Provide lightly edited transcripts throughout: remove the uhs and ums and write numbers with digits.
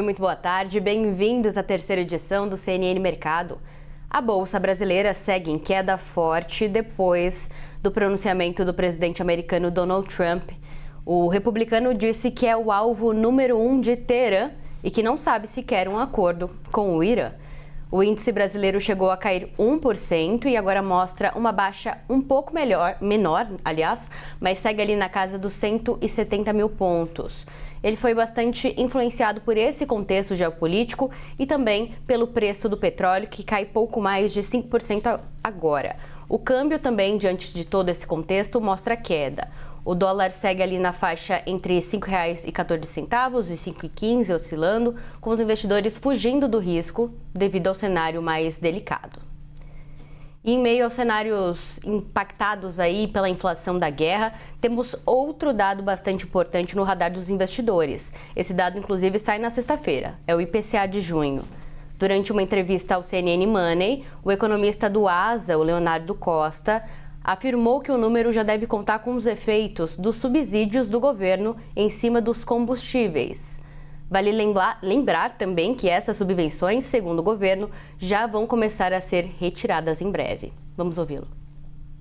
Oi, muito boa tarde. Bem-vindos à terceira edição do CNN Mercado. A Bolsa Brasileira segue em queda forte depois do pronunciamento do presidente americano Donald Trump. O republicano disse que é o alvo número 1 de Teherã e que não sabe se quer um acordo com o Irã. O índice brasileiro chegou a cair 1% e agora mostra uma baixa um pouco menor, mas segue ali na casa dos 170 mil pontos. Ele foi bastante influenciado por esse contexto geopolítico e também pelo preço do petróleo, que cai pouco mais de 5% agora. O câmbio também, diante de todo esse contexto, mostra queda. O dólar segue ali na faixa entre R$ 5,14 e R$ 5,15, oscilando, com os investidores fugindo do risco devido ao cenário mais delicado. E em meio aos cenários impactados aí pela inflação da guerra, temos outro dado bastante importante no radar dos investidores. Esse dado, inclusive, sai na sexta-feira, é o IPCA de junho. Durante uma entrevista ao CNN Money, o economista do ASA, o Leonardo Costa, afirmou que o número já deve contar com os efeitos dos subsídios do governo em cima dos combustíveis. Vale lembrar também que essas subvenções, segundo o governo, já vão começar a ser retiradas em breve. Vamos ouvi-lo.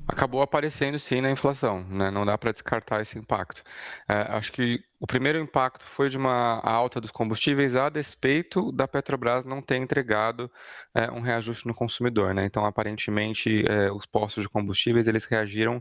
Acabou aparecendo sim na inflação, né? Não dá para descartar esse impacto. Acho que o primeiro impacto foi de uma alta dos combustíveis a despeito da Petrobras não ter entregado um reajuste no consumidor, né? Então, aparentemente, os postos de combustíveis eles reagiram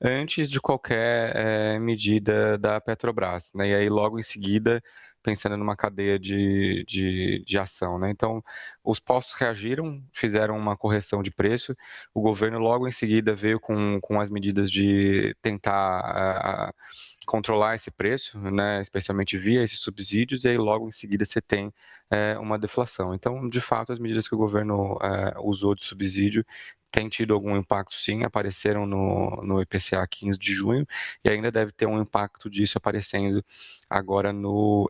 antes de qualquer medida da Petrobras, né? E aí, logo em seguida, pensando numa cadeia de ação, né? Então, os postos reagiram, fizeram uma correção de preço, o governo logo em seguida veio com as medidas de tentar controlar esse preço, né? Especialmente via esses subsídios, e aí logo em seguida você tem uma deflação. Então, de fato, as medidas que o governo usou de subsídio tem tido algum impacto sim, apareceram no IPCA 15 de junho e ainda deve ter um impacto disso aparecendo agora no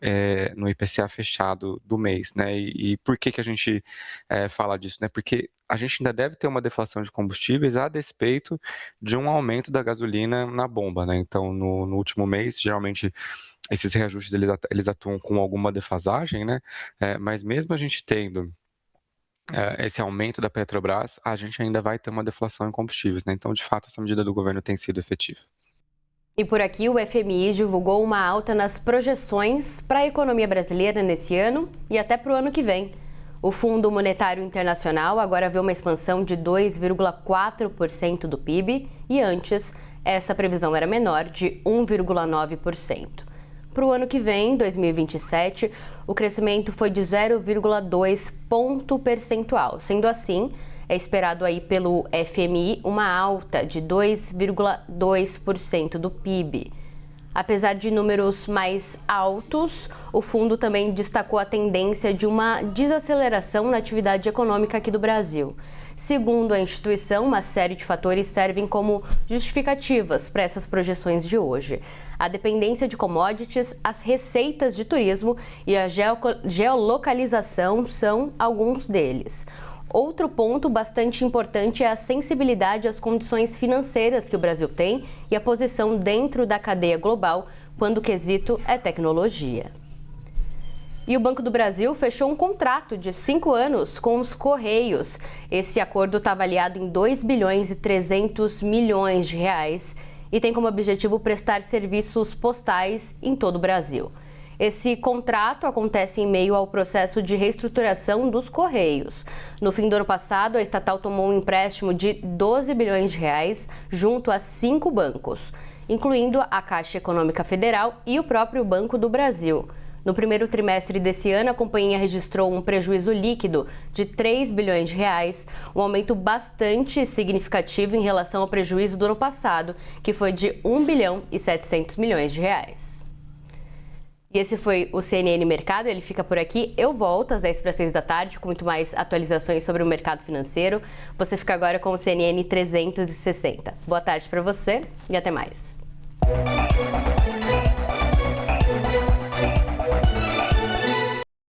IPCA fechado do mês, né? E por que a gente fala disso, né? Porque a gente ainda deve ter uma deflação de combustíveis a despeito de um aumento da gasolina na bomba, né? Então, no último mês, geralmente esses reajustes eles atuam com alguma defasagem, né? Mas mesmo a gente tendo esse aumento da Petrobras, a gente ainda vai ter uma deflação em combustíveis, né? Então, de fato, essa medida do governo tem sido efetiva. E por aqui, o FMI divulgou uma alta nas projeções para a economia brasileira nesse ano e até para o ano que vem. O Fundo Monetário Internacional agora vê uma expansão de 2,4% do PIB e antes essa previsão era menor, de 1,9%. Para o ano que vem, 2027, o crescimento foi de 0,2 ponto percentual. Sendo assim, é esperado aí pelo FMI uma alta de 2,2% do PIB. Apesar de números mais altos, o fundo também destacou a tendência de uma desaceleração na atividade econômica aqui do Brasil. Segundo a instituição, uma série de fatores servem como justificativas para essas projeções de hoje. A dependência de commodities, as receitas de turismo e a geolocalização são alguns deles. Outro ponto bastante importante é a sensibilidade às condições financeiras que o Brasil tem e a posição dentro da cadeia global quando o quesito é tecnologia. E o Banco do Brasil fechou um contrato de 5 anos com os Correios. Esse acordo está avaliado em 2 bilhões e 300 milhões de reais e tem como objetivo prestar serviços postais em todo o Brasil. Esse contrato acontece em meio ao processo de reestruturação dos Correios. No fim do ano passado, a estatal tomou um empréstimo de 12 bilhões de reais junto a 5 bancos, incluindo a Caixa Econômica Federal e o próprio Banco do Brasil. No primeiro trimestre desse ano, a companhia registrou um prejuízo líquido de 3 bilhões de reais, um aumento bastante significativo em relação ao prejuízo do ano passado, que foi de 1 bilhão e 700 milhões de reais. E esse foi o CNN Mercado, ele fica por aqui. Eu volto às 10 para 6 da tarde com muito mais atualizações sobre o mercado financeiro. Você fica agora com o CNN 360. Boa tarde para você e até mais.